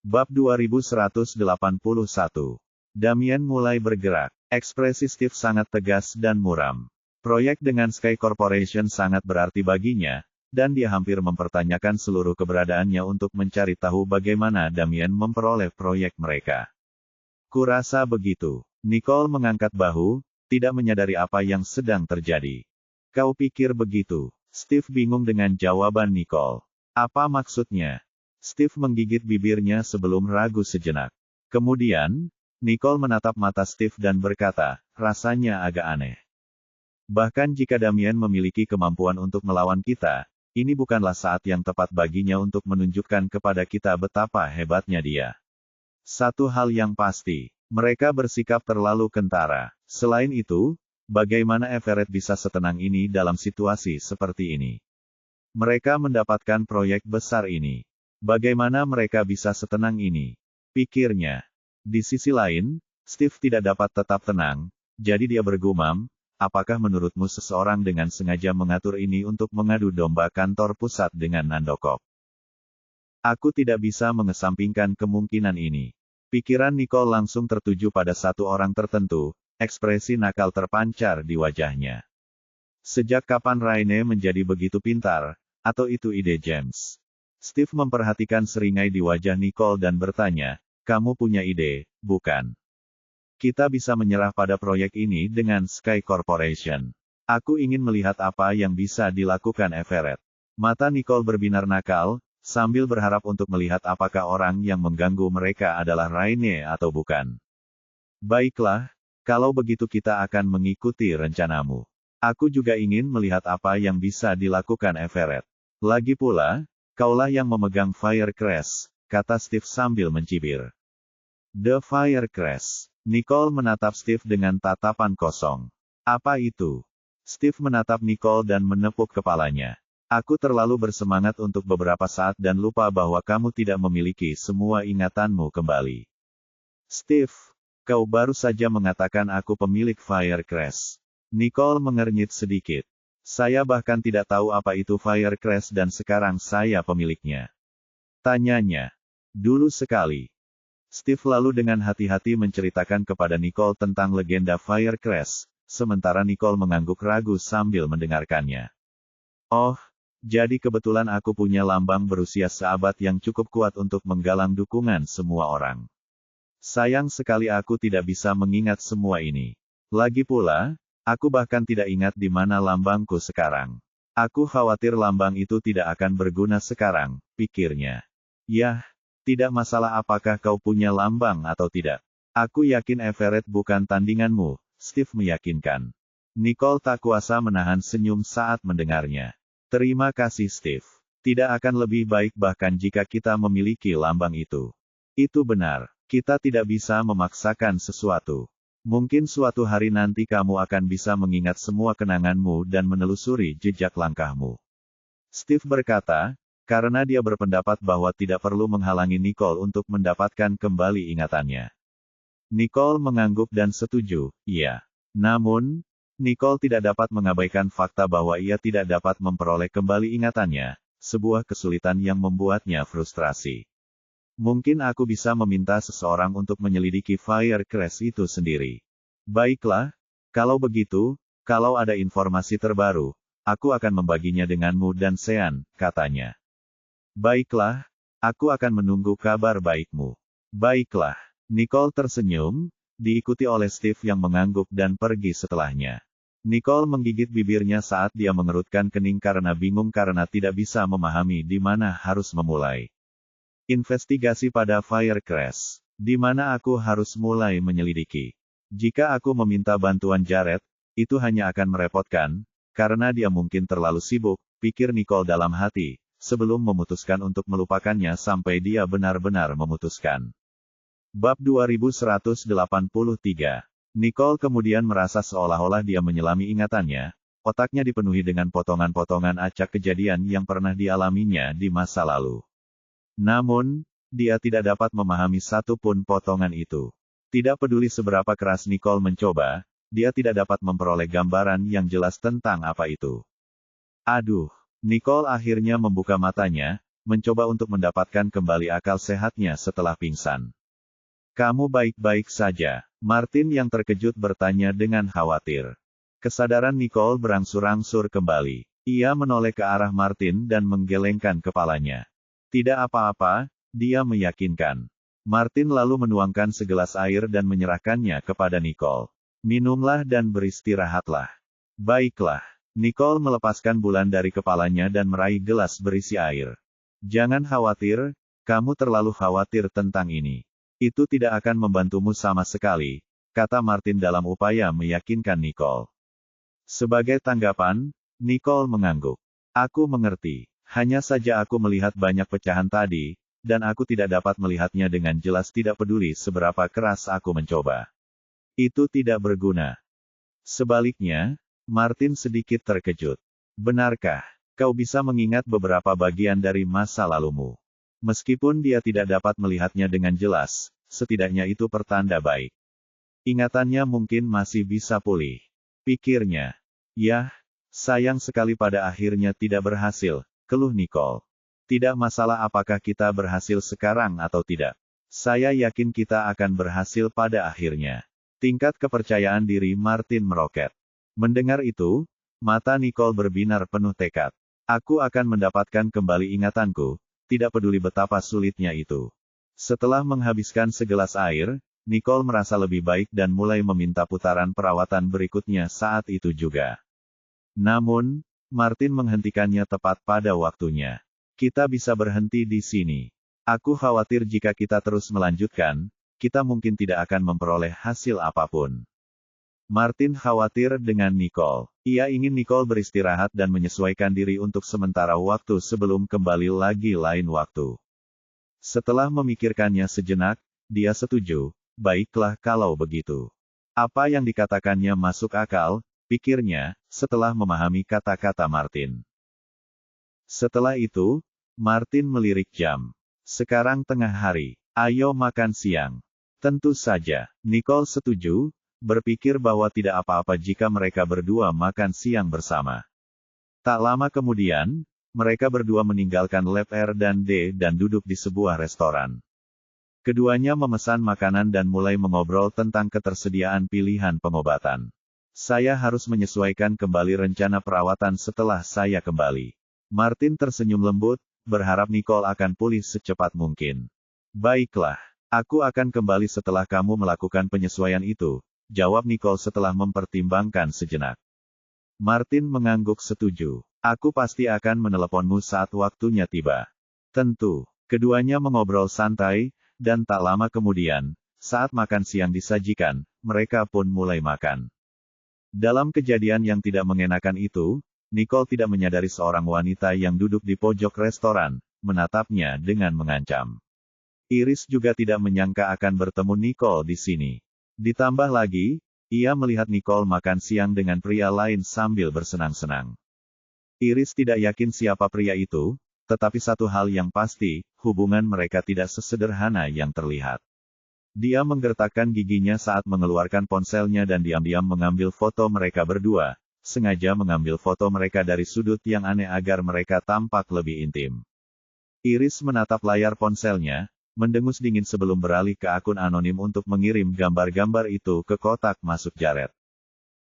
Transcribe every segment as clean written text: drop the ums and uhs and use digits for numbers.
Bab 2181. Damien mulai bergerak. Ekspresi Steve sangat tegas dan muram. Proyek dengan Sky Corporation sangat berarti baginya, dan dia hampir mempertanyakan seluruh keberadaannya untuk mencari tahu bagaimana Damien memperoleh proyek mereka. Kurasa begitu. Nicole mengangkat bahu, tidak menyadari apa yang sedang terjadi. Kau pikir begitu? Steve bingung dengan jawaban Nicole. Apa maksudnya? Steve menggigit bibirnya sebelum ragu sejenak. Kemudian, Nicole menatap mata Steve dan berkata, rasanya agak aneh. Bahkan jika Damien memiliki kemampuan untuk melawan kita, ini bukanlah saat yang tepat baginya untuk menunjukkan kepada kita betapa hebatnya dia. Satu hal yang pasti, mereka bersikap terlalu kentara. Selain itu, bagaimana Everett bisa setenang ini dalam situasi seperti ini? Mereka mendapatkan proyek besar ini. Bagaimana mereka bisa setenang ini? Pikirnya. Di sisi lain, Steve tidak dapat tetap tenang, jadi dia bergumam, apakah menurutmu seseorang dengan sengaja mengatur ini untuk mengadu domba kantor pusat dengan Nandokov? Aku tidak bisa mengesampingkan kemungkinan ini. Pikiran Nicole langsung tertuju pada satu orang tertentu, ekspresi nakal terpancar di wajahnya. Sejak kapan Raine menjadi begitu pintar, atau itu ide James? Steve memperhatikan seringai di wajah Nicole dan bertanya, kamu punya ide, bukan? Kita bisa menyerah pada proyek ini dengan Sky Corporation. Aku ingin melihat apa yang bisa dilakukan Everett. Mata Nicole berbinar nakal, sambil berharap untuk melihat apakah orang yang mengganggu mereka adalah Raine atau bukan. Baiklah, kalau begitu kita akan mengikuti rencanamu. Aku juga ingin melihat apa yang bisa dilakukan Everett. Lagi pula, kaulah yang memegang Firecrest, kata Steve sambil mencibir. The Firecrest. Nicole menatap Steve dengan tatapan kosong. Apa itu? Steve menatap Nicole dan menepuk kepalanya. Aku terlalu bersemangat untuk beberapa saat dan lupa bahwa kamu tidak memiliki semua ingatanmu kembali. Steve, kau baru saja mengatakan aku pemilik Firecrest. Nicole mengernyit sedikit. Saya bahkan tidak tahu apa itu Firecrest dan sekarang saya pemiliknya. Tanyanya. Dulu sekali. Steve lalu dengan hati-hati menceritakan kepada Nicole tentang legenda Firecrest, sementara Nicole mengangguk ragu sambil mendengarkannya. Oh, jadi kebetulan aku punya lambang berusia seabad yang cukup kuat untuk menggalang dukungan semua orang. Sayang sekali aku tidak bisa mengingat semua ini. Lagi pula, aku bahkan tidak ingat di mana lambangku sekarang. Aku khawatir lambang itu tidak akan berguna sekarang, pikirnya. Yah, tidak masalah apakah kau punya lambang atau tidak. Aku yakin Everett bukan tandinganmu, Steve meyakinkan. Nicole tak kuasa menahan senyum saat mendengarnya. Terima kasih Steve. Tidak akan lebih baik bahkan jika kita memiliki lambang itu. Itu benar, kita tidak bisa memaksakan sesuatu. Mungkin suatu hari nanti kamu akan bisa mengingat semua kenanganmu dan menelusuri jejak langkahmu. Steve berkata, karena dia berpendapat bahwa tidak perlu menghalangi Nicole untuk mendapatkan kembali ingatannya. Nicole mengangguk dan setuju, iya. Namun, Nicole tidak dapat mengabaikan fakta bahwa ia tidak dapat memperoleh kembali ingatannya, sebuah kesulitan yang membuatnya frustrasi. Mungkin aku bisa meminta seseorang untuk menyelidiki Firecrest itu sendiri. Baiklah, kalau begitu, kalau ada informasi terbaru, aku akan membaginya denganmu dan Sean, katanya. Baiklah, aku akan menunggu kabar baikmu. Baiklah, Nicole tersenyum, diikuti oleh Steve yang mengangguk dan pergi setelahnya. Nicole menggigit bibirnya saat dia mengerutkan kening karena bingung karena tidak bisa memahami di mana harus memulai. Investigasi pada Firecrest. Di mana aku harus mulai menyelidiki? Jika aku meminta bantuan Jared, itu hanya akan merepotkan, karena dia mungkin terlalu sibuk, pikir Nicole dalam hati, sebelum memutuskan untuk melupakannya sampai dia benar-benar memutuskan. Bab 2183. Nicole kemudian merasa seolah-olah dia menyelami ingatannya, otaknya dipenuhi dengan potongan-potongan acak kejadian yang pernah dialaminya di masa lalu. Namun, dia tidak dapat memahami satu pun potongan itu. Tidak peduli seberapa keras Nicole mencoba, dia tidak dapat memperoleh gambaran yang jelas tentang apa itu. Aduh, Nicole akhirnya membuka matanya, mencoba untuk mendapatkan kembali akal sehatnya setelah pingsan. Kamu baik-baik saja? Martin yang terkejut bertanya dengan khawatir. Kesadaran Nicole berangsur-angsur kembali. Ia menoleh ke arah Martin dan menggelengkan kepalanya. Tidak apa-apa, dia meyakinkan. Martin lalu menuangkan segelas air dan menyerahkannya kepada Nicole. Minumlah dan beristirahatlah. Baiklah. Nicole melepaskan bulan dari kepalanya dan meraih gelas berisi air. Jangan khawatir, kamu terlalu khawatir tentang ini. Itu tidak akan membantumu sama sekali, kata Martin dalam upaya meyakinkan Nicole. Sebagai tanggapan, Nicole mengangguk. Aku mengerti. Hanya saja aku melihat banyak pecahan tadi, dan aku tidak dapat melihatnya dengan jelas, tidak peduli seberapa keras aku mencoba. Itu tidak berguna. Sebaliknya, Martin sedikit terkejut. Benarkah, kau bisa mengingat beberapa bagian dari masa lalumu? Meskipun dia tidak dapat melihatnya dengan jelas, setidaknya itu pertanda baik. Ingatannya mungkin masih bisa pulih. Pikirnya. Yah, sayang sekali pada akhirnya tidak berhasil, keluh Nicole. Tidak masalah apakah kita berhasil sekarang atau tidak. Saya yakin kita akan berhasil pada akhirnya. Tingkat kepercayaan diri Martin meroket. Mendengar itu, mata Nicole berbinar penuh tekad. Aku akan mendapatkan kembali ingatanku, tidak peduli betapa sulitnya itu. Setelah menghabiskan segelas air, Nicole merasa lebih baik dan mulai meminta putaran perawatan berikutnya saat itu juga. Namun, Martin menghentikannya tepat pada waktunya. Kita bisa berhenti di sini. Aku khawatir jika kita terus melanjutkan, kita mungkin tidak akan memperoleh hasil apapun. Martin khawatir dengan Nicole. Ia ingin Nicole beristirahat dan menyesuaikan diri untuk sementara waktu sebelum kembali lagi lain waktu. Setelah memikirkannya sejenak, dia setuju. Baiklah kalau begitu. Apa yang dikatakannya masuk akal, pikirnya, setelah memahami kata-kata Martin. Setelah itu, Martin melirik jam. Sekarang tengah hari. Ayo makan siang. Tentu saja, Nicole setuju, berpikir bahwa tidak apa-apa jika mereka berdua makan siang bersama. Tak lama kemudian, mereka berdua meninggalkan Lab R dan D dan duduk di sebuah restoran. Keduanya memesan makanan dan mulai mengobrol tentang ketersediaan pilihan pengobatan. Saya harus menyesuaikan kembali rencana perawatan setelah saya kembali. Martin tersenyum lembut, berharap Nicole akan pulih secepat mungkin. Baiklah, aku akan kembali setelah kamu melakukan penyesuaian itu, jawab Nicole setelah mempertimbangkan sejenak. Martin mengangguk setuju. Aku pasti akan meneleponmu saat waktunya tiba. Tentu, keduanya mengobrol santai, dan tak lama kemudian, saat makan siang disajikan, mereka pun mulai makan. Dalam kejadian yang tidak mengenakan itu, Nicole tidak menyadari seorang wanita yang duduk di pojok restoran, menatapnya dengan mengancam. Iris juga tidak menyangka akan bertemu Nicole di sini. Ditambah lagi, ia melihat Nicole makan siang dengan pria lain sambil bersenang-senang. Iris tidak yakin siapa pria itu, tetapi satu hal yang pasti, hubungan mereka tidak sesederhana yang terlihat. Dia menggertakkan giginya saat mengeluarkan ponselnya dan diam-diam mengambil foto mereka berdua, sengaja mengambil foto mereka dari sudut yang aneh agar mereka tampak lebih intim. Iris menatap layar ponselnya, mendengus dingin sebelum beralih ke akun anonim untuk mengirim gambar-gambar itu ke kotak masuk Jared.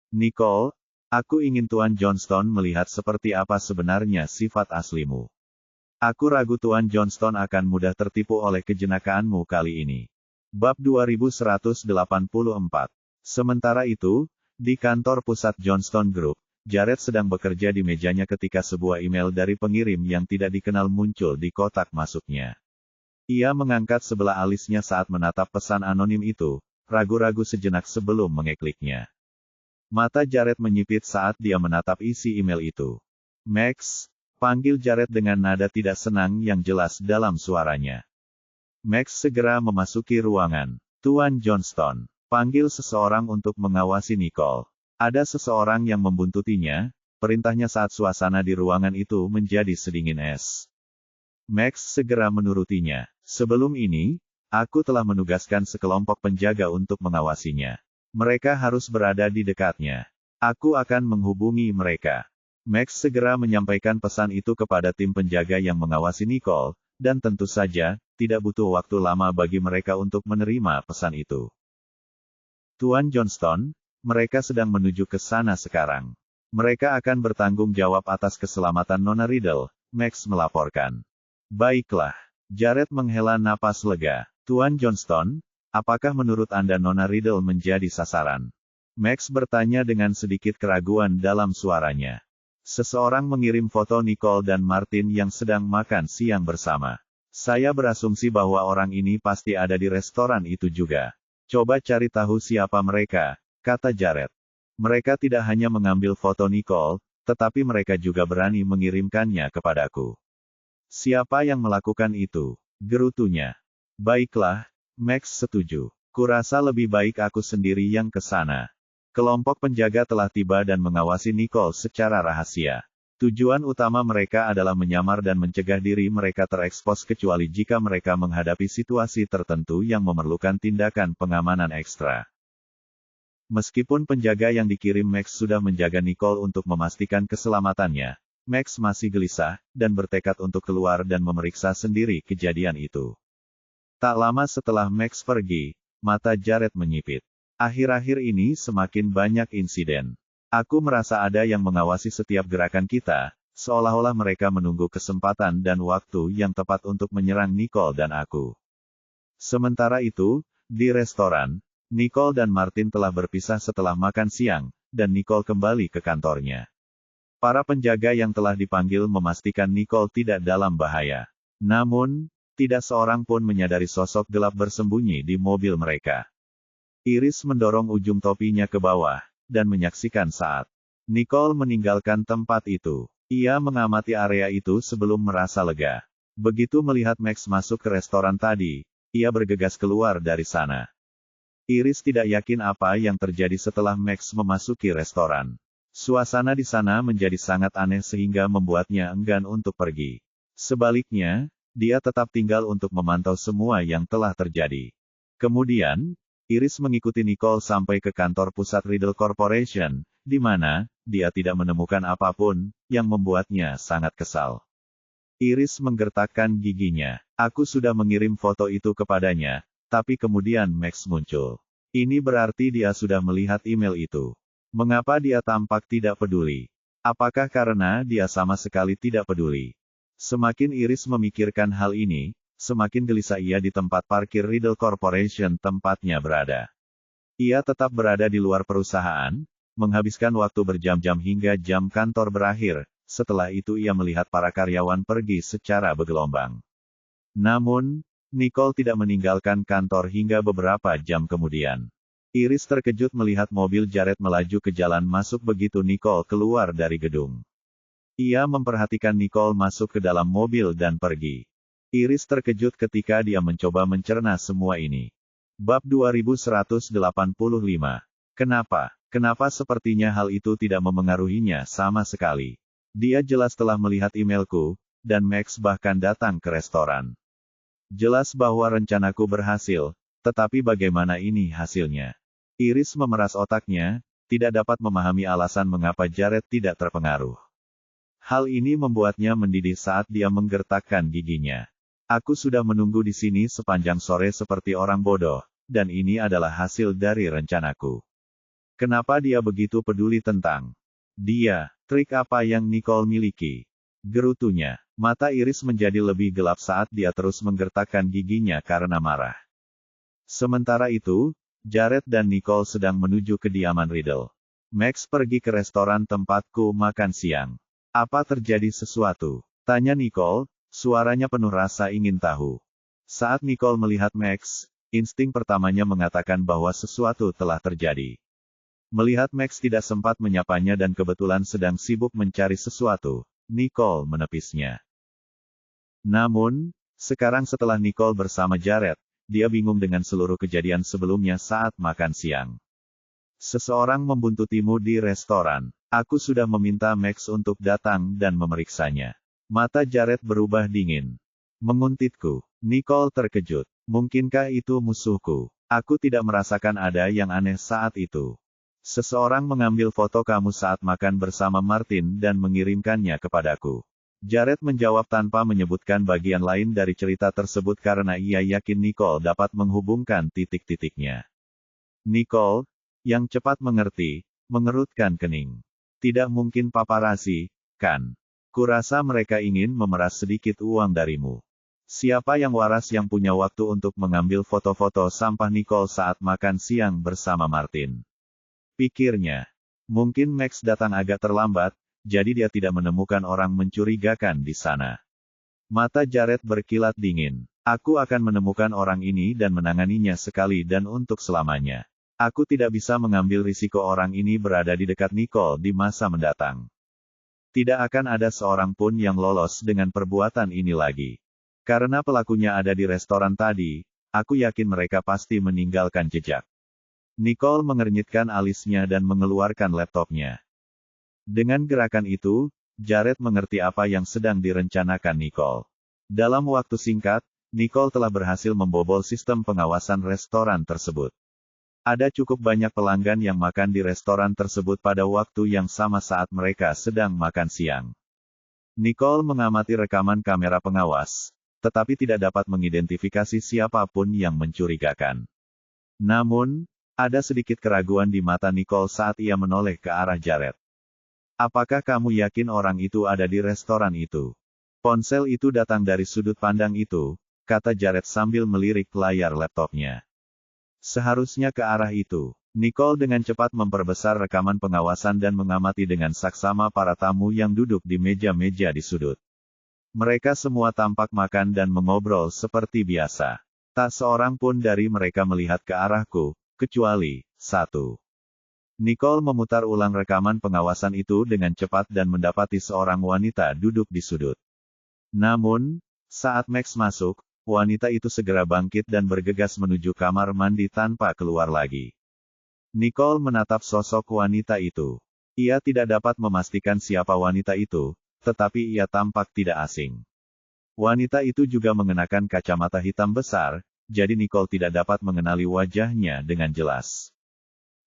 Nicole, aku ingin Tuan Johnston melihat seperti apa sebenarnya sifat aslimu. Aku ragu Tuan Johnston akan mudah tertipu oleh kejenakaanmu kali ini. Bab 2184. Sementara itu, di kantor pusat Johnston Group, Jared sedang bekerja di mejanya ketika sebuah email dari pengirim yang tidak dikenal muncul di kotak masuknya. Ia mengangkat sebelah alisnya saat menatap pesan anonim itu, ragu-ragu sejenak sebelum mengekliknya. Mata Jared menyipit saat dia menatap isi email itu. Max, panggil Jared dengan nada tidak senang yang jelas dalam suaranya. Max segera memasuki ruangan. Tuan Johnston, panggil seseorang untuk mengawasi Nicole. Ada seseorang yang membuntutinya, perintahnya saat suasana di ruangan itu menjadi sedingin es. Max segera menurutinya. Sebelum ini, aku telah menugaskan sekelompok penjaga untuk mengawasinya. Mereka harus berada di dekatnya. Aku akan menghubungi mereka. Max segera menyampaikan pesan itu kepada tim penjaga yang mengawasi Nicole, dan tentu saja, tidak butuh waktu lama bagi mereka untuk menerima pesan itu. Tuan Johnston, mereka sedang menuju ke sana sekarang. Mereka akan bertanggung jawab atas keselamatan Nona Riddle, Max melaporkan. Baiklah. Jared menghela napas lega. Tuan Johnston, apakah menurut Anda Nona Riddle menjadi sasaran? Max bertanya dengan sedikit keraguan dalam suaranya. Seseorang mengirim foto Nicole dan Martin yang sedang makan siang bersama. Saya berasumsi bahwa orang ini pasti ada di restoran itu juga. Coba cari tahu siapa mereka, kata Jared. Mereka tidak hanya mengambil foto Nicole, tetapi mereka juga berani mengirimkannya kepadaku. Siapa yang melakukan itu? Gerutunya. Baiklah, Max setuju. Kurasa lebih baik aku sendiri yang ke sana. Kelompok penjaga telah tiba dan mengawasi Nicole secara rahasia. Tujuan utama mereka adalah menyamar dan mencegah diri mereka terekspos kecuali jika mereka menghadapi situasi tertentu yang memerlukan tindakan pengamanan ekstra. Meskipun penjaga yang dikirim Max sudah menjaga Nicole untuk memastikan keselamatannya, Max masih gelisah, dan bertekad untuk keluar dan memeriksa sendiri kejadian itu. Tak lama setelah Max pergi, mata Jared menyipit. Akhir-akhir ini semakin banyak insiden. Aku merasa ada yang mengawasi setiap gerakan kita, seolah-olah mereka menunggu kesempatan dan waktu yang tepat untuk menyerang Nicole dan aku. Sementara itu, di restoran, Nicole dan Martin telah berpisah setelah makan siang, dan Nicole kembali ke kantornya. Para penjaga yang telah dipanggil memastikan Nicole tidak dalam bahaya. Namun, tidak seorang pun menyadari sosok gelap bersembunyi di mobil mereka. Iris mendorong ujung topinya ke bawah, dan menyaksikan saat Nicole meninggalkan tempat itu. Ia mengamati area itu sebelum merasa lega. Begitu melihat Max masuk ke restoran tadi, ia bergegas keluar dari sana. Iris tidak yakin apa yang terjadi setelah Max memasuki restoran. Suasana di sana menjadi sangat aneh sehingga membuatnya enggan untuk pergi. Sebaliknya, dia tetap tinggal untuk memantau semua yang telah terjadi. Kemudian, Iris mengikuti Nicole sampai ke kantor pusat Riddle Corporation, di mana dia tidak menemukan apapun yang membuatnya sangat kesal. Iris menggertakkan giginya. Aku sudah mengirim foto itu kepadanya, tapi kemudian Max muncul. Ini berarti dia sudah melihat email itu. Mengapa dia tampak tidak peduli? Apakah karena dia sama sekali tidak peduli? Semakin Iris memikirkan hal ini, semakin gelisah ia di tempat parkir Riddle Corporation tempatnya berada. Ia tetap berada di luar perusahaan, menghabiskan waktu berjam-jam hingga jam kantor berakhir, setelah itu ia melihat para karyawan pergi secara bergelombang. Namun, Nicole tidak meninggalkan kantor hingga beberapa jam kemudian. Iris terkejut melihat mobil Jared melaju ke jalan masuk begitu Nicole keluar dari gedung. Ia memperhatikan Nicole masuk ke dalam mobil dan pergi. Iris terkejut ketika dia mencoba mencerna semua ini. Bab 2185. Kenapa? Kenapa sepertinya hal itu tidak memengaruhinya sama sekali? Dia jelas telah melihat emailku, dan Max bahkan datang ke restoran. Jelas bahwa rencanaku berhasil, tetapi bagaimana ini hasilnya? Iris memeras otaknya, tidak dapat memahami alasan mengapa Jared tidak terpengaruh. Hal ini membuatnya mendidih saat dia menggertakkan giginya. Aku sudah menunggu di sini sepanjang sore seperti orang bodoh, dan ini adalah hasil dari rencanaku. Kenapa dia begitu peduli tentang dia? Trik apa yang Nicole miliki? Gerutunya. Mata Iris menjadi lebih gelap saat dia terus menggertakkan giginya karena marah. Sementara itu, Jared dan Nicole sedang menuju kediaman Riddle. Max pergi ke restoran tempatku makan siang. Apa terjadi sesuatu? Tanya Nicole. Suaranya penuh rasa ingin tahu. Saat Nicole melihat Max, insting pertamanya mengatakan bahwa sesuatu telah terjadi. Melihat Max tidak sempat menyapanya dan kebetulan sedang sibuk mencari sesuatu, Nicole menepisnya. Namun, sekarang setelah Nicole bersama Jared, dia bingung dengan seluruh kejadian sebelumnya saat makan siang. Seseorang membuntutimu di restoran. Aku sudah meminta Max untuk datang dan memeriksanya. Mata Jared berubah dingin. Menguntitku. Nicole terkejut. Mungkinkah itu musuhku? Aku tidak merasakan ada yang aneh saat itu. Seseorang mengambil foto kamu saat makan bersama Martin dan mengirimkannya kepadaku. Jared menjawab tanpa menyebutkan bagian lain dari cerita tersebut karena ia yakin Nicole dapat menghubungkan titik-titiknya. Nicole, yang cepat mengerti, mengerutkan kening. Tidak mungkin paparazzi, kan? Kurasa mereka ingin memeras sedikit uang darimu. Siapa yang waras yang punya waktu untuk mengambil foto-foto sampah Nicole saat makan siang bersama Martin? Pikirnya. Mungkin Max datang agak terlambat, jadi dia tidak menemukan orang mencurigakan di sana. Mata Jared berkilat dingin. Aku akan menemukan orang ini dan menanganinya sekali dan untuk selamanya. Aku tidak bisa mengambil risiko orang ini berada di dekat Nicole di masa mendatang. Tidak akan ada seorang pun yang lolos dengan perbuatan ini lagi. Karena pelakunya ada di restoran tadi, aku yakin mereka pasti meninggalkan jejak. Nicole mengernyitkan alisnya dan mengeluarkan laptopnya. Dengan gerakan itu, Jared mengerti apa yang sedang direncanakan Nicole. Dalam waktu singkat, Nicole telah berhasil membobol sistem pengawasan restoran tersebut. Ada cukup banyak pelanggan yang makan di restoran tersebut pada waktu yang sama saat mereka sedang makan siang. Nicole mengamati rekaman kamera pengawas, tetapi tidak dapat mengidentifikasi siapapun yang mencurigakan. Namun, ada sedikit keraguan di mata Nicole saat ia menoleh ke arah Jared. Apakah kamu yakin orang itu ada di restoran itu? Ponsel itu datang dari sudut pandang itu, kata Jared sambil melirik layar laptopnya. Seharusnya ke arah itu. Nicole dengan cepat memperbesar rekaman pengawasan dan mengamati dengan saksama para tamu yang duduk di meja-meja di sudut. Mereka semua tampak makan dan mengobrol seperti biasa. Tak seorang pun dari mereka melihat ke arahku, kecuali satu. Nicole memutar ulang rekaman pengawasan itu dengan cepat dan mendapati seorang wanita duduk di sudut. Namun, saat Max masuk, wanita itu segera bangkit dan bergegas menuju kamar mandi tanpa keluar lagi. Nicole menatap sosok wanita itu. Ia tidak dapat memastikan siapa wanita itu, tetapi ia tampak tidak asing. Wanita itu juga mengenakan kacamata hitam besar, jadi Nicole tidak dapat mengenali wajahnya dengan jelas.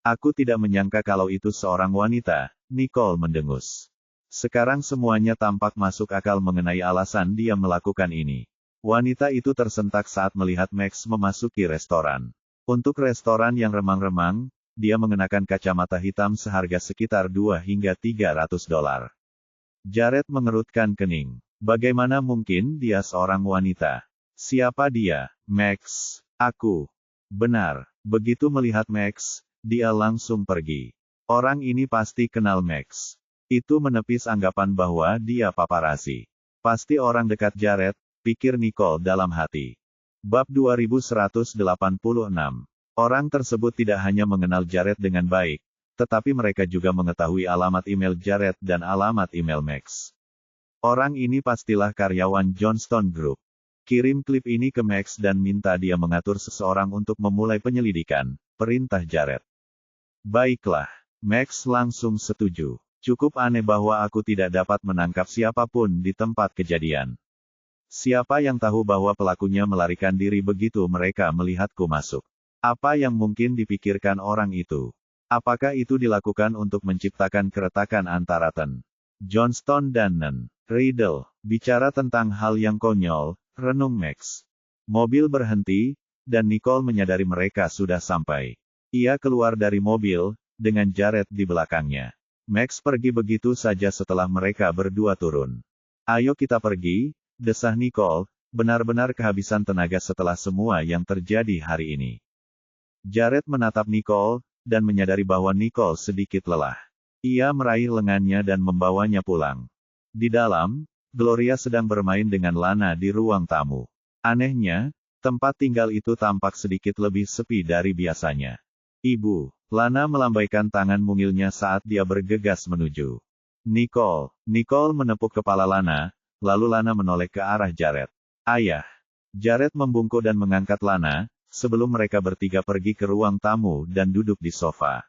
Aku tidak menyangka kalau itu seorang wanita, Nicole mendengus. Sekarang semuanya tampak masuk akal mengenai alasan dia melakukan ini. Wanita itu tersentak saat melihat Max memasuki restoran. Untuk restoran yang remang-remang, dia mengenakan kacamata hitam seharga sekitar $2 hingga $300. Jared mengerutkan kening. Bagaimana mungkin dia seorang wanita? Siapa dia? Max. Aku. Benar. Begitu melihat Max, dia langsung pergi. Orang ini pasti kenal Max. Itu menepis anggapan bahwa dia paparazzi. Pasti orang dekat Jared, pikir Nicole dalam hati. Bab 2186. Orang tersebut tidak hanya mengenal Jared dengan baik, tetapi mereka juga mengetahui alamat email Jared dan alamat email Max. Orang ini pastilah karyawan Johnston Group. Kirim klip ini ke Max dan minta dia mengatur seseorang untuk memulai penyelidikan, perintah Jared. Baiklah, Max langsung setuju. Cukup aneh bahwa aku tidak dapat menangkap siapapun di tempat kejadian. Siapa yang tahu bahwa pelakunya melarikan diri begitu mereka melihatku masuk? Apa yang mungkin dipikirkan orang itu? Apakah itu dilakukan untuk menciptakan keretakan antara Johnston dan Riddle? Bicara tentang hal yang konyol, renung Max. Mobil berhenti, dan Nicole menyadari mereka sudah sampai. Ia keluar dari mobil, dengan Jared di belakangnya. Max pergi begitu saja setelah mereka berdua turun. Ayo kita pergi, desah Nicole, benar-benar kehabisan tenaga setelah semua yang terjadi hari ini. Jared menatap Nicole, dan menyadari bahwa Nicole sedikit lelah. Ia meraih lengannya dan membawanya pulang. Di dalam, Gloria sedang bermain dengan Lana di ruang tamu. Anehnya, tempat tinggal itu tampak sedikit lebih sepi dari biasanya. Ibu, Lana melambaikan tangan mungilnya saat dia bergegas menuju Nicole. Nicole menepuk kepala Lana, lalu Lana menoleh ke arah Jared. Ayah. Jared membungkuk dan mengangkat Lana, sebelum mereka bertiga pergi ke ruang tamu dan duduk di sofa.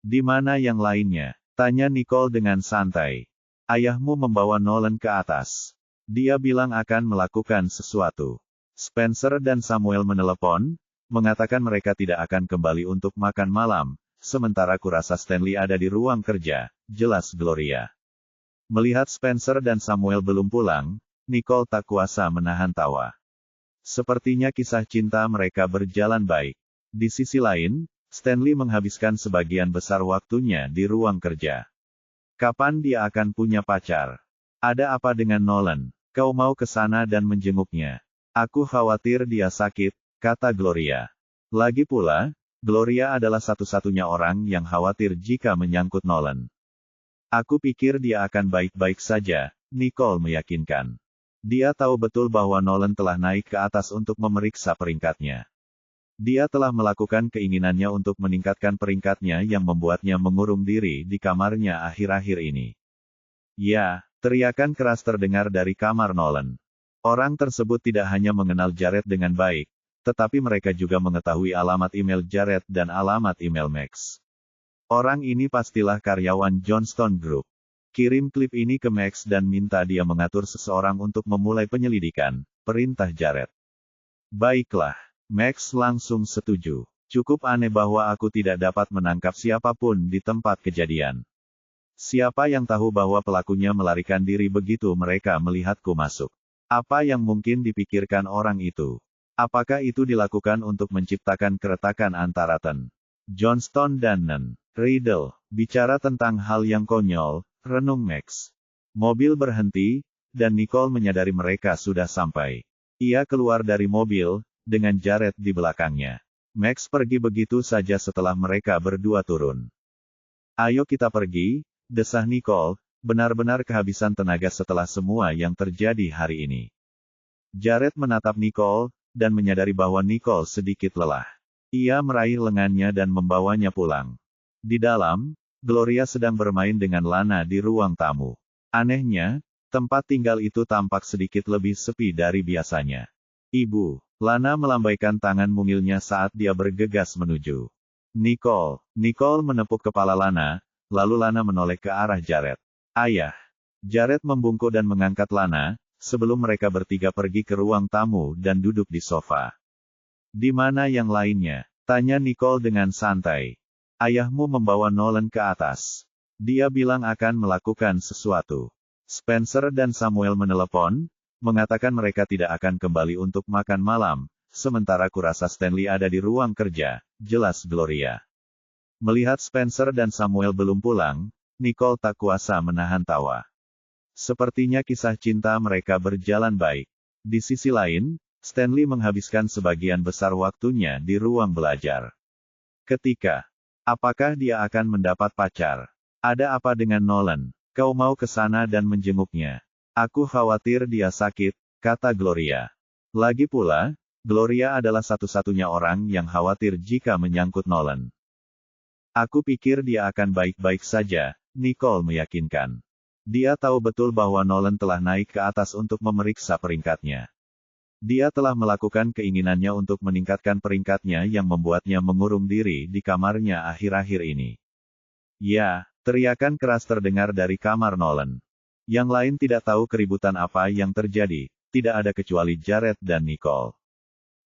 Di mana yang lainnya? Tanya Nicole dengan santai. Ayahmu membawa Nolan ke atas. Dia bilang akan melakukan sesuatu. Spencer dan Samuel menelepon, mengatakan mereka tidak akan kembali untuk makan malam, sementara kurasa Stanley ada di ruang kerja, jelas Gloria. Melihat Spencer dan Samuel belum pulang, Nicole tak kuasa menahan tawa. Sepertinya kisah cinta mereka berjalan baik. Di sisi lain, Stanley menghabiskan sebagian besar waktunya di ruang kerja. Kapan dia akan punya pacar? Ada apa dengan Nolan? Kau mau ke sana dan menjenguknya? Aku khawatir dia sakit, kata Gloria. Lagi pula, Gloria adalah satu-satunya orang yang khawatir jika menyangkut Nolan. Aku pikir dia akan baik-baik saja, Nicole meyakinkan. Dia tahu betul bahwa Nolan telah naik ke atas untuk memeriksa peringkatnya. Dia telah melakukan keinginannya untuk meningkatkan peringkatnya yang membuatnya mengurung diri di kamarnya akhir-akhir ini. Ya, teriakan keras terdengar dari kamar Nolan. Orang tersebut tidak hanya mengenal Jared dengan baik, tetapi mereka juga mengetahui alamat email Jared dan alamat email Max. Orang ini pastilah karyawan Johnston Group. Kirim klip ini ke Max dan minta dia mengatur seseorang untuk memulai penyelidikan, perintah Jared. Baiklah, Max langsung setuju. Cukup aneh bahwa aku tidak dapat menangkap siapapun di tempat kejadian. Siapa yang tahu bahwa pelakunya melarikan diri begitu mereka melihatku masuk? Apa yang mungkin dipikirkan orang itu? Apakah itu dilakukan untuk menciptakan keretakan antara Johnston dan Riddle? Bicara tentang hal yang konyol, renung Max. Mobil berhenti, dan Nicole menyadari mereka sudah sampai. Ia keluar dari mobil, dengan Jared di belakangnya. Max pergi begitu saja setelah mereka berdua turun. Ayo kita pergi, desah Nicole, benar-benar kehabisan tenaga setelah semua yang terjadi hari ini. Jared menatap Nicole, dan menyadari bahwa Nicole sedikit lelah. Ia meraih lengannya dan membawanya pulang. Di dalam, Gloria sedang bermain dengan Lana di ruang tamu. Anehnya, tempat tinggal itu tampak sedikit lebih sepi dari biasanya. Ibu, Lana melambaikan tangan mungilnya saat dia bergegas menuju Nicole. Nicole menepuk kepala Lana, lalu Lana menoleh ke arah Jared. Ayah. Jared membungkuk dan mengangkat Lana, sebelum mereka bertiga pergi ke ruang tamu dan duduk di sofa. Di mana yang lainnya? Tanya Nicole dengan santai. Ayahmu membawa Nolan ke atas. Dia bilang akan melakukan sesuatu. Spencer dan Samuel menelepon, mengatakan mereka tidak akan kembali untuk makan malam, sementara kurasa Stanley ada di ruang kerja, jelas Gloria. Melihat Spencer dan Samuel belum pulang, Nicole tak kuasa menahan tawa. Sepertinya kisah cinta mereka berjalan baik. Di sisi lain, Stanley menghabiskan sebagian besar waktunya di ruang belajar. Apakah dia akan mendapat pacar? Ada apa dengan Nolan? Kau mau ke sana dan menjenguknya? Aku khawatir dia sakit, kata Gloria. Lagi pula, Gloria adalah satu-satunya orang yang khawatir jika menyangkut Nolan. Aku pikir dia akan baik-baik saja, Nicole meyakinkan. Dia tahu betul bahwa Nolan telah naik ke atas untuk memeriksa peringkatnya. Dia telah melakukan keinginannya untuk meningkatkan peringkatnya yang membuatnya mengurung diri di kamarnya akhir-akhir ini. Ya, teriakan keras terdengar dari kamar Nolan. Yang lain tidak tahu keributan apa yang terjadi, tidak ada kecuali Jared dan Nicole.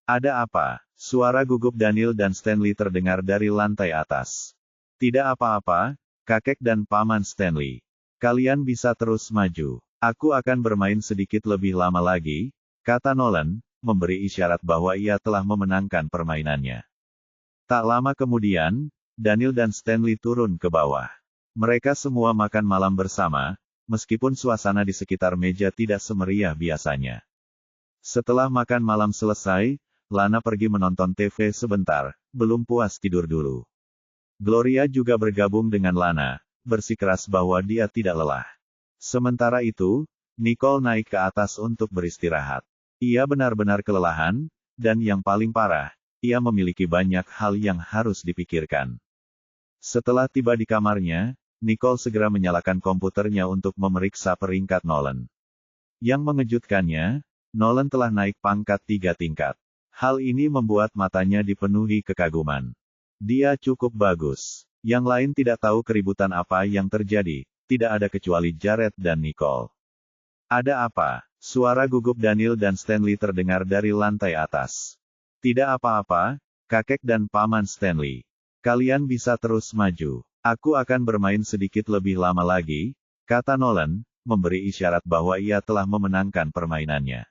Ada apa? Suara gugup Daniel dan Stanley terdengar dari lantai atas. Tidak apa-apa, kakek dan paman Stanley. Kalian bisa terus maju. Aku akan bermain sedikit lebih lama lagi, kata Nolan, memberi isyarat bahwa ia telah memenangkan permainannya. Tak lama kemudian, Daniel dan Stanley turun ke bawah. Mereka semua makan malam bersama, meskipun suasana di sekitar meja tidak semeriah biasanya. Setelah makan malam selesai, Lana pergi menonton TV sebentar, belum puas tidur dulu. Gloria juga bergabung dengan Lana, bersikeras bahwa dia tidak lelah. Sementara itu, Nicole naik ke atas untuk beristirahat. Ia benar-benar kelelahan, dan yang paling parah, ia memiliki banyak hal yang harus dipikirkan. Setelah tiba di kamarnya, Nicole segera menyalakan komputernya untuk memeriksa peringkat Nolan. Yang mengejutkannya, Nolan telah naik pangkat 3 tingkat. Hal ini membuat matanya dipenuhi kekaguman. Dia cukup bagus. Yang lain tidak tahu keributan apa yang terjadi, tidak ada kecuali Jared dan Nicole. Ada apa? Suara gugup Daniel dan Stanley terdengar dari lantai atas. Tidak apa-apa, kakek dan paman Stanley. Kalian bisa terus maju. Aku akan bermain sedikit lebih lama lagi, kata Nolan, memberi isyarat bahwa ia telah memenangkan permainannya.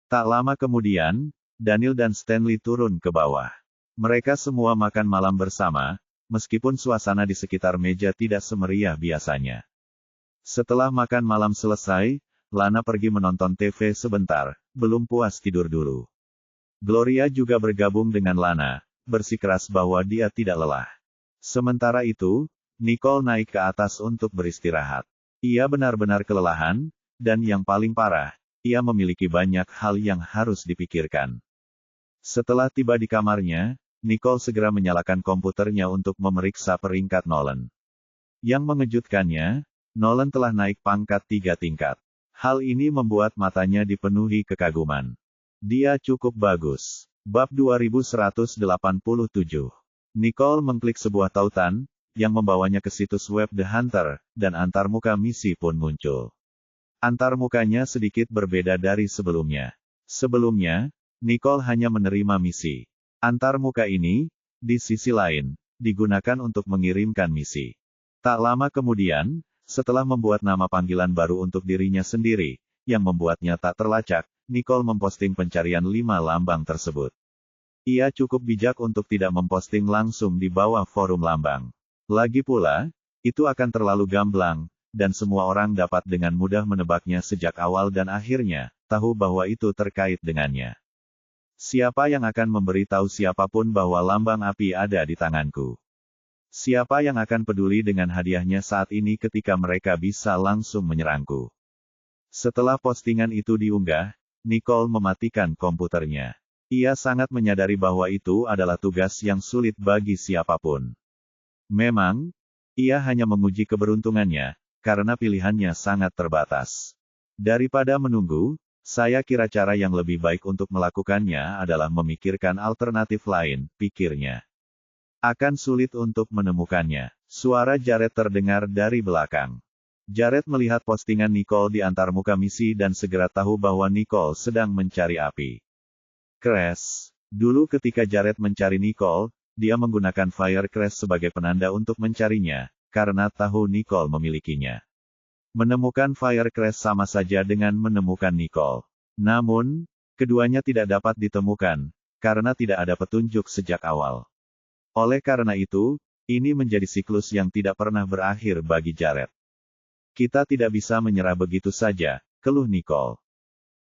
Tak lama kemudian, Daniel dan Stanley turun ke bawah. Mereka semua makan malam bersama, meskipun suasana di sekitar meja tidak semeriah biasanya. Setelah makan malam selesai, Lana pergi menonton TV sebentar, belum puas tidur dulu. Gloria juga bergabung dengan Lana, bersikeras bahwa dia tidak lelah. Sementara itu, Nicole naik ke atas untuk beristirahat. Ia benar-benar kelelahan, dan yang paling parah, ia memiliki banyak hal yang harus dipikirkan. Setelah tiba di kamarnya, Nicole segera menyalakan komputernya untuk memeriksa peringkat Nolan. Yang mengejutkannya, Nolan telah naik pangkat 3 tingkat. Hal ini membuat matanya dipenuhi kekaguman. Dia cukup bagus. Bab 2187. Nicole mengklik sebuah tautan, yang membawanya ke situs web The Hunter, dan antarmuka misi pun muncul. Antarmukanya sedikit berbeda dari sebelumnya. Sebelumnya, Nicole hanya menerima misi. Antarmuka ini, di sisi lain, digunakan untuk mengirimkan misi. Tak lama kemudian, setelah membuat nama panggilan baru untuk dirinya sendiri, yang membuatnya tak terlacak, Nicole memposting pencarian 5 lambang tersebut. Ia cukup bijak untuk tidak memposting langsung di bawah forum lambang. Lagi pula, itu akan terlalu gamblang, dan semua orang dapat dengan mudah menebaknya sejak awal dan akhirnya, tahu bahwa itu terkait dengannya. Siapa yang akan memberitahu siapapun bahwa lambang api ada di tanganku? Siapa yang akan peduli dengan hadiahnya saat ini ketika mereka bisa langsung menyerangku? Setelah postingan itu diunggah, Nicole mematikan komputernya. Ia sangat menyadari bahwa itu adalah tugas yang sulit bagi siapapun. Memang, ia hanya menguji keberuntungannya, karena pilihannya sangat terbatas. Daripada menunggu, saya kira cara yang lebih baik untuk melakukannya adalah memikirkan alternatif lain, pikirnya. Akan sulit untuk menemukannya. Suara Jared terdengar dari belakang. Jared melihat postingan Nicole di antarmuka misi dan segera tahu bahwa Nicole sedang mencari api. Crash. Dulu ketika Jared mencari Nicole, dia menggunakan Firecrash sebagai penanda untuk mencarinya, karena tahu Nicole memilikinya. Menemukan Firecrash sama saja dengan menemukan Nicole. Namun, keduanya tidak dapat ditemukan, karena tidak ada petunjuk sejak awal. Oleh karena itu, ini menjadi siklus yang tidak pernah berakhir bagi Jared. Kita tidak bisa menyerah begitu saja, keluh Nicole.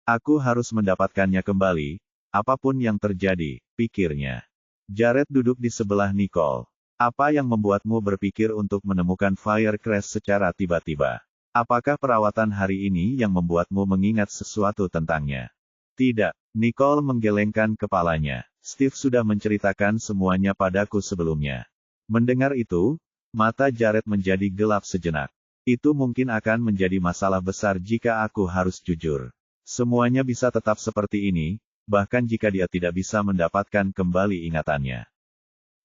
Aku harus mendapatkannya kembali, apapun yang terjadi, pikirnya. Jared duduk di sebelah Nicole. Apa yang membuatmu berpikir untuk menemukan Firecrash secara tiba-tiba? Apakah perawatan hari ini yang membuatmu mengingat sesuatu tentangnya? Tidak, Nicole menggelengkan kepalanya. Steve sudah menceritakan semuanya padaku sebelumnya. Mendengar itu, mata Jared menjadi gelap sejenak. Itu mungkin akan menjadi masalah besar jika aku harus jujur. Semuanya bisa tetap seperti ini, bahkan jika dia tidak bisa mendapatkan kembali ingatannya.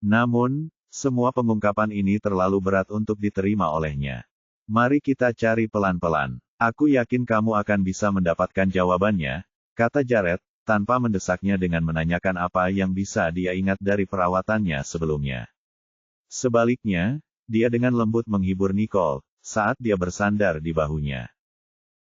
Namun, semua pengungkapan ini terlalu berat untuk diterima olehnya. Mari kita cari pelan-pelan. Aku yakin kamu akan bisa mendapatkan jawabannya, kata Jared, tanpa mendesaknya dengan menanyakan apa yang bisa dia ingat dari perawatannya sebelumnya. Sebaliknya, dia dengan lembut menghibur Nicole, saat dia bersandar di bahunya.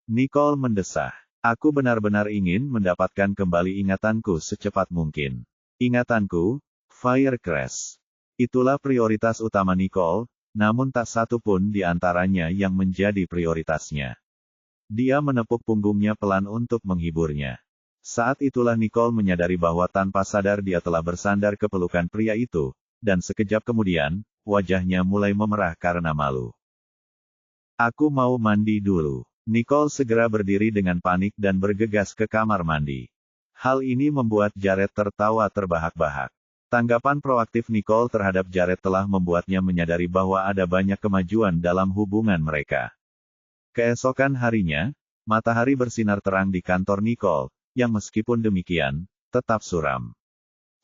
Nicole mendesah. Aku benar-benar ingin mendapatkan kembali ingatanku secepat mungkin. Ingatanku, Firecrash. Itulah prioritas utama Nicole, namun tak satu pun di antaranya yang menjadi prioritasnya. Dia menepuk punggungnya pelan untuk menghiburnya. Saat itulah Nicole menyadari bahwa tanpa sadar dia telah bersandar ke pelukan pria itu, dan sekejap kemudian, wajahnya mulai memerah karena malu. Aku mau mandi dulu. Nicole segera berdiri dengan panik dan bergegas ke kamar mandi. Hal ini membuat Jared tertawa terbahak-bahak. Tanggapan proaktif Nicole terhadap Jared telah membuatnya menyadari bahwa ada banyak kemajuan dalam hubungan mereka. Keesokan harinya, matahari bersinar terang di kantor Nicole, yang meskipun demikian, tetap suram.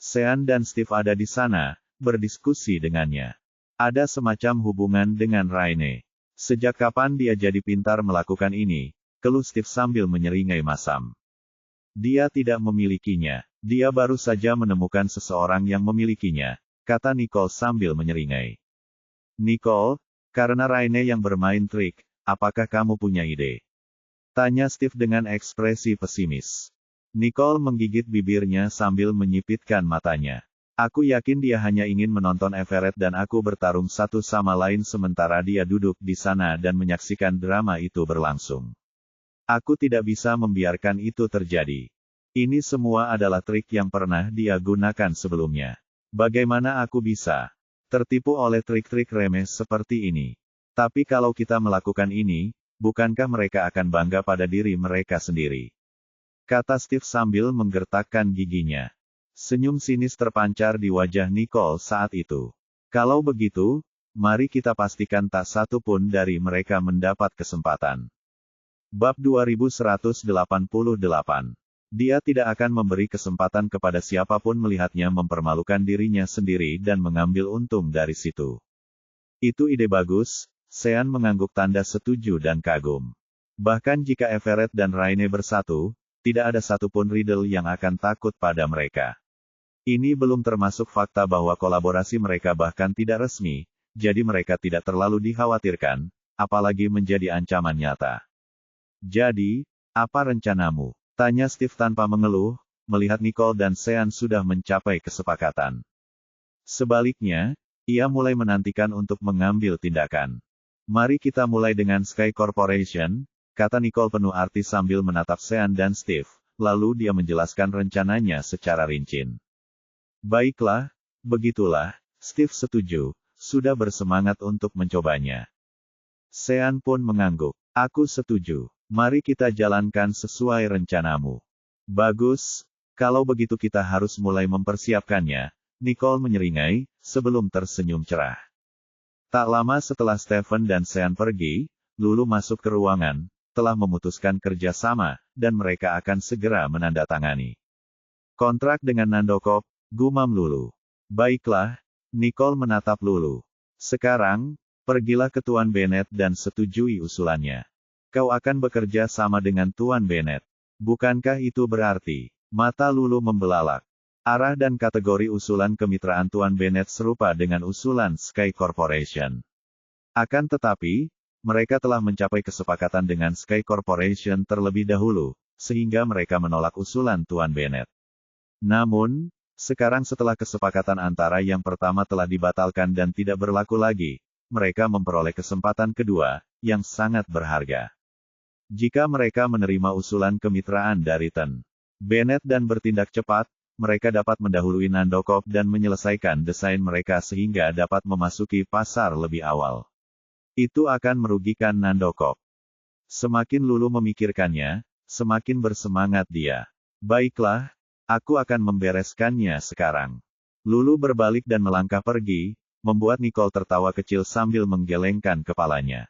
Sean dan Steve ada di sana, berdiskusi dengannya. Ada semacam hubungan dengan Raine. Sejak kapan dia jadi pintar melakukan ini? Keluh Steve sambil menyeringai masam. Dia tidak memilikinya. Dia baru saja menemukan seseorang yang memilikinya, kata Nicole sambil menyeringai. Nicole, karena Raine yang bermain trik, apakah kamu punya ide? Tanya Steve dengan ekspresi pesimis. Nicole menggigit bibirnya sambil menyipitkan matanya. Aku yakin dia hanya ingin menonton Everett dan aku bertarung satu sama lain sementara dia duduk di sana dan menyaksikan drama itu berlangsung. Aku tidak bisa membiarkan itu terjadi. Ini semua adalah trik yang pernah dia gunakan sebelumnya. Bagaimana aku bisa tertipu oleh trik-trik remeh seperti ini? Tapi kalau kita melakukan ini, bukankah mereka akan bangga pada diri mereka sendiri? Kata Steve sambil menggertakkan giginya. Senyum sinis terpancar di wajah Nicole saat itu. Kalau begitu, mari kita pastikan tak satu pun dari mereka mendapat kesempatan. Bab 2188. Dia tidak akan memberi kesempatan kepada siapapun melihatnya mempermalukan dirinya sendiri dan mengambil untung dari situ. Itu ide bagus, Sean mengangguk tanda setuju dan kagum. Bahkan jika Everett dan Raine bersatu, tidak ada satupun Riddle yang akan takut pada mereka. Ini belum termasuk fakta bahwa kolaborasi mereka bahkan tidak resmi, jadi mereka tidak terlalu dikhawatirkan, apalagi menjadi ancaman nyata. Jadi, apa rencanamu? Tanya Steve tanpa mengeluh, melihat Nicole dan Sean sudah mencapai kesepakatan. Sebaliknya, ia mulai menantikan untuk mengambil tindakan. Mari kita mulai dengan Sky Corporation, kata Nicole penuh arti sambil menatap Sean dan Steve, lalu dia menjelaskan rencananya secara rinci. Baiklah, begitulah, Steve setuju, sudah bersemangat untuk mencobanya. Sean pun mengangguk. Aku setuju. Mari kita jalankan sesuai rencanamu. Bagus, kalau begitu kita harus mulai mempersiapkannya, Nicole menyeringai, sebelum tersenyum cerah. Tak lama setelah Stephen dan Sean pergi, Lulu masuk ke ruangan, telah memutuskan kerjasama, dan mereka akan segera menandatangani kontrak dengan Nandokop, gumam Lulu. Baiklah, Nicole menatap Lulu. Sekarang, pergilah ke Tuan Bennett dan setujui usulannya. Kau akan bekerja sama dengan Tuan Bennett. Bukankah itu berarti? Mata Lulu membelalak. Arah dan kategori usulan kemitraan Tuan Bennett serupa dengan usulan Sky Corporation. Akan tetapi, mereka telah mencapai kesepakatan dengan Sky Corporation terlebih dahulu, sehingga mereka menolak usulan Tuan Bennett. Namun, sekarang setelah kesepakatan antara yang pertama telah dibatalkan dan tidak berlaku lagi, mereka memperoleh kesempatan kedua, yang sangat berharga. Jika mereka menerima usulan kemitraan dari Tuan Bennett dan bertindak cepat, mereka dapat mendahului Nandokop dan menyelesaikan desain mereka sehingga dapat memasuki pasar lebih awal. Itu akan merugikan Nandokop. Semakin Lulu memikirkannya, semakin bersemangat dia. Baiklah, aku akan membereskannya sekarang. Lulu berbalik dan melangkah pergi, membuat Nicole tertawa kecil sambil menggelengkan kepalanya.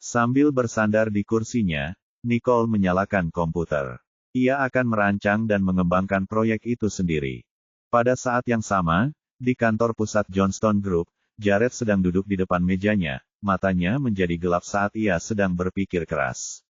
Sambil bersandar di kursinya, Nicole menyalakan komputer. Ia akan merancang dan mengembangkan proyek itu sendiri. Pada saat yang sama, di kantor pusat Johnston Group, Jared sedang duduk di depan mejanya, matanya menjadi gelap saat ia sedang berpikir keras.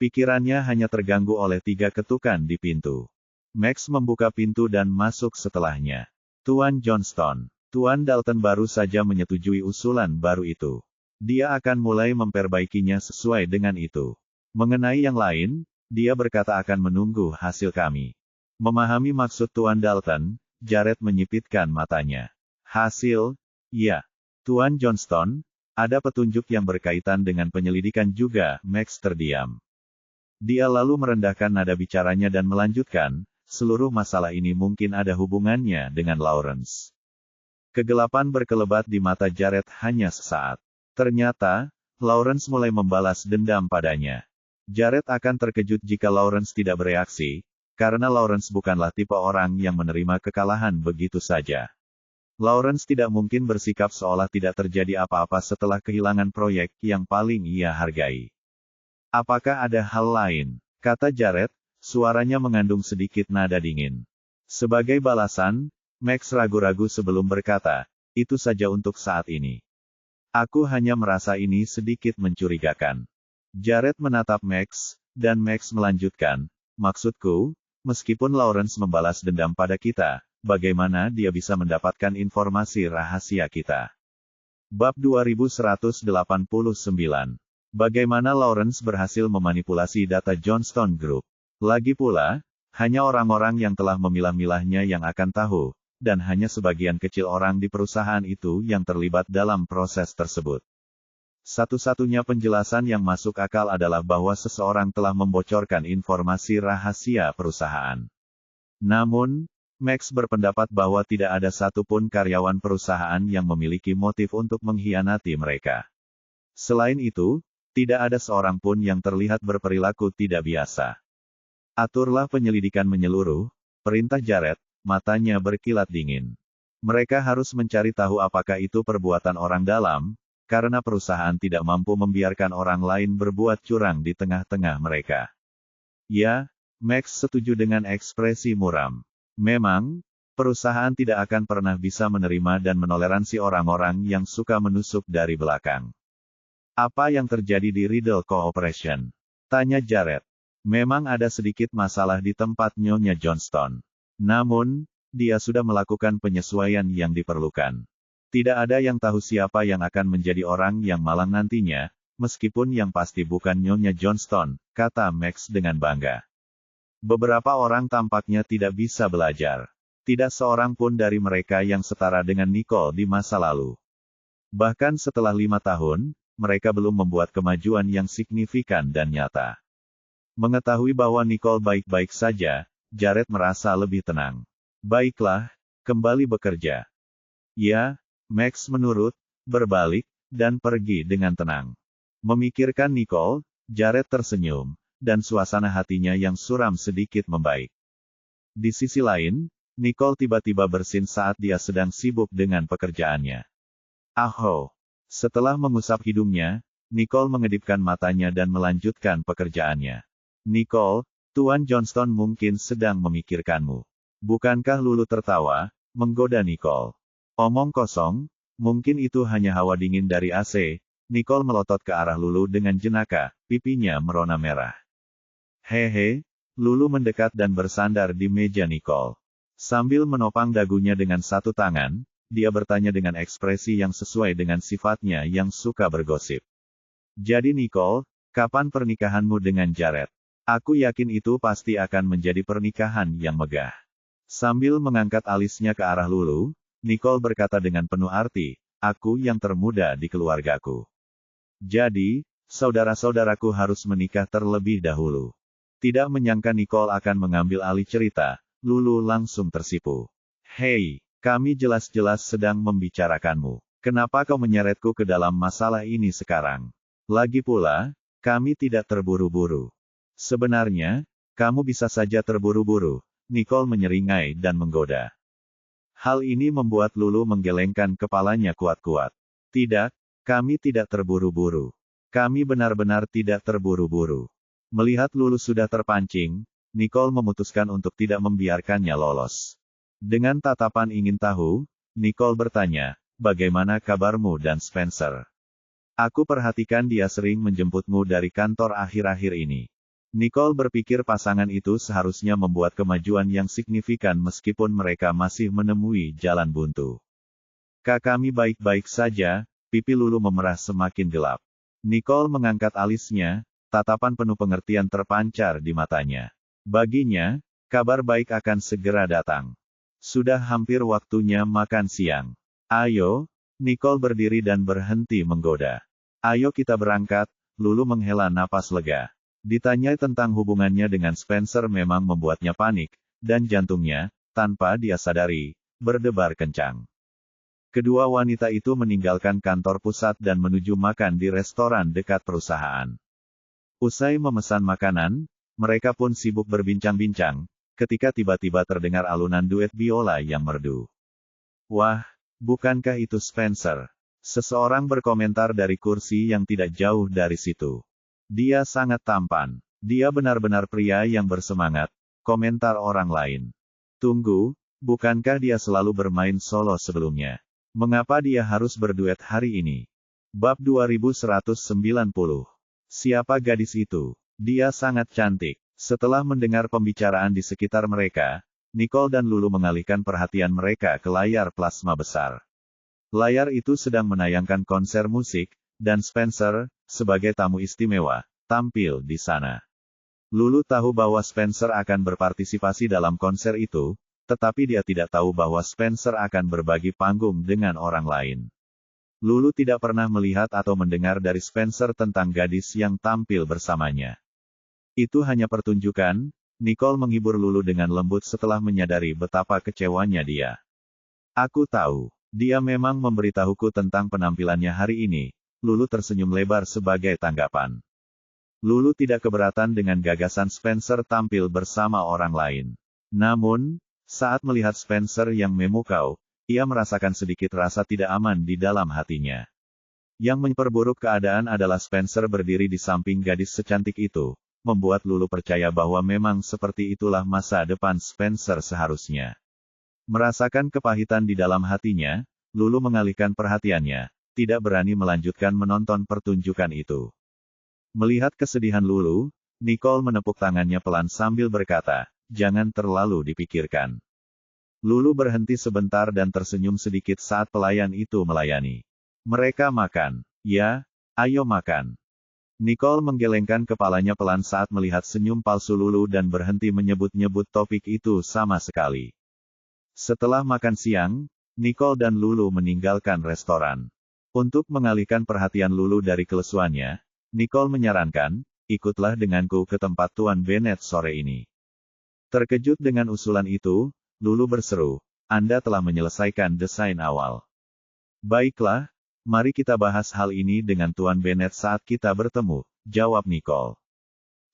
Pikirannya hanya terganggu oleh 3 ketukan di pintu. Max membuka pintu dan masuk setelahnya. Tuan Johnston. Tuan Dalton baru saja menyetujui usulan baru itu. Dia akan mulai memperbaikinya sesuai dengan itu. Mengenai yang lain, dia berkata akan menunggu hasil kami. Memahami maksud Tuan Dalton, Jared menyipitkan matanya. Hasil? Ya. Tuan Johnston, ada petunjuk yang berkaitan dengan penyelidikan juga, Max terdiam. Dia lalu merendahkan nada bicaranya dan melanjutkan, seluruh masalah ini mungkin ada hubungannya dengan Lawrence. Kegelapan berkelebat di mata Jared hanya sesaat. Ternyata, Lawrence mulai membalas dendam padanya. Jared akan terkejut jika Lawrence tidak bereaksi, karena Lawrence bukanlah tipe orang yang menerima kekalahan begitu saja. Lawrence tidak mungkin bersikap seolah tidak terjadi apa-apa setelah kehilangan proyek yang paling ia hargai. Apakah ada hal lain? Kata Jared, suaranya mengandung sedikit nada dingin. Sebagai balasan, Max ragu-ragu sebelum berkata, itu saja untuk saat ini. Aku hanya merasa ini sedikit mencurigakan. Jared menatap Max, dan Max melanjutkan, maksudku, meskipun Lawrence membalas dendam pada kita, bagaimana dia bisa mendapatkan informasi rahasia kita. Bab 2189. Bagaimana Lawrence berhasil memanipulasi data Johnston Group. Lagi pula, hanya orang-orang yang telah memilah-milahnya yang akan tahu, dan hanya sebagian kecil orang di perusahaan itu yang terlibat dalam proses tersebut. Satu-satunya penjelasan yang masuk akal adalah bahwa seseorang telah membocorkan informasi rahasia perusahaan. Namun, Max berpendapat bahwa tidak ada satupun karyawan perusahaan yang memiliki motif untuk mengkhianati mereka. Selain itu, tidak ada seorang pun yang terlihat berperilaku tidak biasa. Aturlah penyelidikan menyeluruh, perintah Jared, matanya berkilat dingin. Mereka harus mencari tahu apakah itu perbuatan orang dalam, karena perusahaan tidak mampu membiarkan orang lain berbuat curang di tengah-tengah mereka. Ya, Max setuju dengan ekspresi muram. Memang, perusahaan tidak akan pernah bisa menerima dan menoleransi orang-orang yang suka menusuk dari belakang. Apa yang terjadi di Riddle Corporation? Tanya Jared. Memang ada sedikit masalah di tempat Nyonya Johnston. Namun, dia sudah melakukan penyesuaian yang diperlukan. Tidak ada yang tahu siapa yang akan menjadi orang yang malang nantinya, meskipun yang pasti bukan Nyonya Johnston, kata Max dengan bangga. Beberapa orang tampaknya tidak bisa belajar. Tidak seorang pun dari mereka yang setara dengan Nicole di masa lalu. Bahkan setelah 5 tahun, mereka belum membuat kemajuan yang signifikan dan nyata. Mengetahui bahwa Nicole baik-baik saja, Jared merasa lebih tenang. Baiklah, kembali bekerja. Ya, Max menurut, berbalik, dan pergi dengan tenang. Memikirkan Nicole, Jared tersenyum, dan suasana hatinya yang suram sedikit membaik. Di sisi lain, Nicole tiba-tiba bersin saat dia sedang sibuk dengan pekerjaannya. Aho! Setelah mengusap hidungnya, Nicole mengedipkan matanya dan melanjutkan pekerjaannya. Nicole, Tuan Johnston mungkin sedang memikirkanmu. Bukankah Lulu tertawa, menggoda Nicole? Omong kosong, mungkin itu hanya hawa dingin dari AC. Nicole melotot ke arah Lulu dengan jenaka, pipinya merona merah. Hehe, Lulu mendekat dan bersandar di meja Nicole. Sambil menopang dagunya dengan satu tangan, dia bertanya dengan ekspresi yang sesuai dengan sifatnya yang suka bergosip. Jadi Nicole, kapan pernikahanmu dengan Jared? Aku yakin itu pasti akan menjadi pernikahan yang megah. Sambil mengangkat alisnya ke arah Lulu, Nicole berkata dengan penuh arti, aku yang termuda di keluargaku. Jadi, saudara-saudaraku harus menikah terlebih dahulu. Tidak menyangka Nicole akan mengambil alih cerita, Lulu langsung tersipu. Hei, kami jelas-jelas sedang membicarakanmu. Kenapa kau menyeretku ke dalam masalah ini sekarang? Lagi pula, kami tidak terburu-buru. Sebenarnya, kamu bisa saja terburu-buru, Nicole menyeringai dan menggoda. Hal ini membuat Lulu menggelengkan kepalanya kuat-kuat. Tidak, kami tidak terburu-buru. Kami benar-benar tidak terburu-buru. Melihat Lulu sudah terpancing, Nicole memutuskan untuk tidak membiarkannya lolos. Dengan tatapan ingin tahu, Nicole bertanya, bagaimana kabarmu dan Spencer? Aku perhatikan dia sering menjemputmu dari kantor akhir-akhir ini. Nicole berpikir pasangan itu seharusnya membuat kemajuan yang signifikan meskipun mereka masih menemui jalan buntu. Kami baik-baik saja, pipi Lulu memerah semakin gelap. Nicole mengangkat alisnya, tatapan penuh pengertian terpancar di matanya. Baginya, kabar baik akan segera datang. Sudah hampir waktunya makan siang. Ayo, Nicole berdiri dan berhenti menggoda. Ayo kita berangkat, Lulu menghela napas lega. Ditanya tentang hubungannya dengan Spencer memang membuatnya panik, dan jantungnya, tanpa dia sadari, berdebar kencang. Kedua wanita itu meninggalkan kantor pusat dan menuju makan di restoran dekat perusahaan. Usai memesan makanan, mereka pun sibuk berbincang-bincang, ketika tiba-tiba terdengar alunan duet biola yang merdu. Wah, bukankah itu Spencer? Seseorang berkomentar dari kursi yang tidak jauh dari situ. Dia sangat tampan. Dia benar-benar pria yang bersemangat, komentar orang lain. Tunggu, bukankah dia selalu bermain solo sebelumnya? Mengapa dia harus berduet hari ini? Bab 2190. Siapa gadis itu? Dia sangat cantik. Setelah mendengar pembicaraan di sekitar mereka, Nicole dan Lulu mengalihkan perhatian mereka ke layar plasma besar. Layar itu sedang menayangkan konser musik, dan Spencer, sebagai tamu istimewa, tampil di sana. Lulu tahu bahwa Spencer akan berpartisipasi dalam konser itu, tetapi dia tidak tahu bahwa Spencer akan berbagi panggung dengan orang lain. Lulu tidak pernah melihat atau mendengar dari Spencer tentang gadis yang tampil bersamanya. Itu hanya pertunjukan. Nicole menghibur Lulu dengan lembut setelah menyadari betapa kecewanya dia. Aku tahu, dia memang memberitahuku tentang penampilannya hari ini. Lulu tersenyum lebar sebagai tanggapan. Lulu tidak keberatan dengan gagasan Spencer tampil bersama orang lain. Namun, saat melihat Spencer yang memukau, ia merasakan sedikit rasa tidak aman di dalam hatinya. Yang memperburuk keadaan adalah Spencer berdiri di samping gadis secantik itu, membuat Lulu percaya bahwa memang seperti itulah masa depan Spencer seharusnya. Merasakan kepahitan di dalam hatinya, Lulu mengalihkan perhatiannya, tidak berani melanjutkan menonton pertunjukan itu. Melihat kesedihan Lulu, Nicole menepuk tangannya pelan sambil berkata, "Jangan terlalu dipikirkan." Lulu berhenti sebentar dan tersenyum sedikit saat pelayan itu melayani. Mereka makan. Ya, ayo makan. Nicole menggelengkan kepalanya pelan saat melihat senyum palsu Lulu dan berhenti menyebut-nyebut topik itu sama sekali. Setelah makan siang, Nicole dan Lulu meninggalkan restoran. Untuk mengalihkan perhatian Lulu dari kelesuannya, Nicole menyarankan, "Ikutlah denganku ke tempat Tuan Bennett sore ini." Terkejut dengan usulan itu, Lulu berseru, "Anda telah menyelesaikan desain awal." "Baiklah, mari kita bahas hal ini dengan Tuan Bennett saat kita bertemu," jawab Nicole.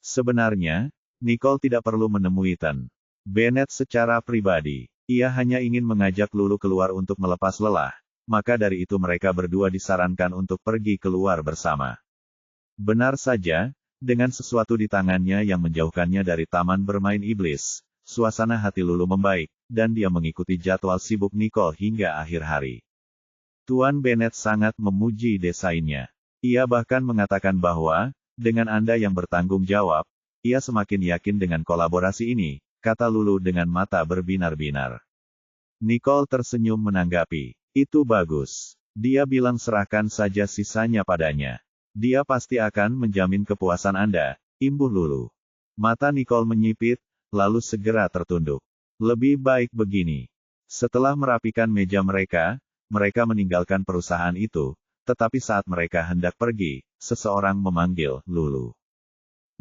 Sebenarnya, Nicole tidak perlu menemui Tuan Bennett secara pribadi. Ia hanya ingin mengajak Lulu keluar untuk melepas lelah, maka dari itu mereka berdua disarankan untuk pergi keluar bersama. Benar saja, dengan sesuatu di tangannya yang menjauhkannya dari taman bermain iblis, suasana hati Lulu membaik, dan dia mengikuti jadwal sibuk Nicole hingga akhir hari. Tuan Bennett sangat memuji desainnya. Ia bahkan mengatakan bahwa, dengan Anda yang bertanggung jawab, ia semakin yakin dengan kolaborasi ini, kata Lulu dengan mata berbinar-binar. Nicole tersenyum menanggapi, "Itu bagus." Dia bilang serahkan saja sisanya padanya. "Dia pasti akan menjamin kepuasan Anda," imbuh Lulu. Mata Nicole menyipit, lalu segera tertunduk. "Lebih baik begini." Setelah merapikan meja mereka meninggalkan perusahaan itu, tetapi saat mereka hendak pergi, seseorang memanggil Lulu.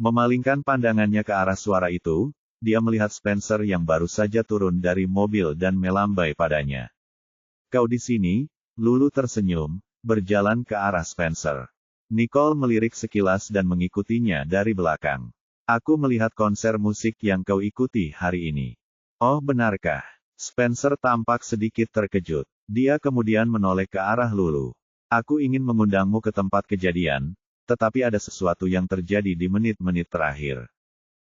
Memalingkan pandangannya ke arah suara itu, dia melihat Spencer yang baru saja turun dari mobil dan melambai padanya. "Kau di sini?" Lulu tersenyum, berjalan ke arah Spencer. Nicole melirik sekilas dan mengikutinya dari belakang. "Aku melihat konser musik yang kau ikuti hari ini." "Oh, benarkah?" Spencer tampak sedikit terkejut. Dia kemudian menoleh ke arah Lulu. "Aku ingin mengundangmu ke tempat kejadian, tetapi ada sesuatu yang terjadi di menit-menit terakhir.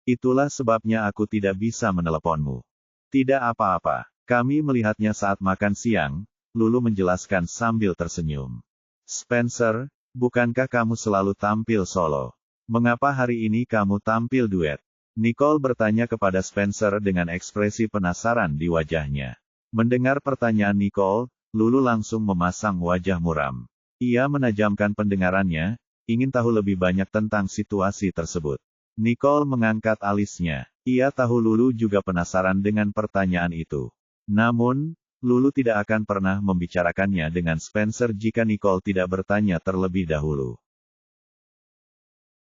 Itulah sebabnya aku tidak bisa meneleponmu." "Tidak apa-apa. Kami melihatnya saat makan siang," Lulu menjelaskan sambil tersenyum. "Spencer, bukankah kamu selalu tampil solo? Mengapa hari ini kamu tampil duet?" Nicole bertanya kepada Spencer dengan ekspresi penasaran di wajahnya. Mendengar pertanyaan Nicole, Lulu langsung memasang wajah muram. Ia menajamkan pendengarannya, ingin tahu lebih banyak tentang situasi tersebut. Nicole mengangkat alisnya. Ia tahu Lulu juga penasaran dengan pertanyaan itu. Namun, Lulu tidak akan pernah membicarakannya dengan Spencer jika Nicole tidak bertanya terlebih dahulu.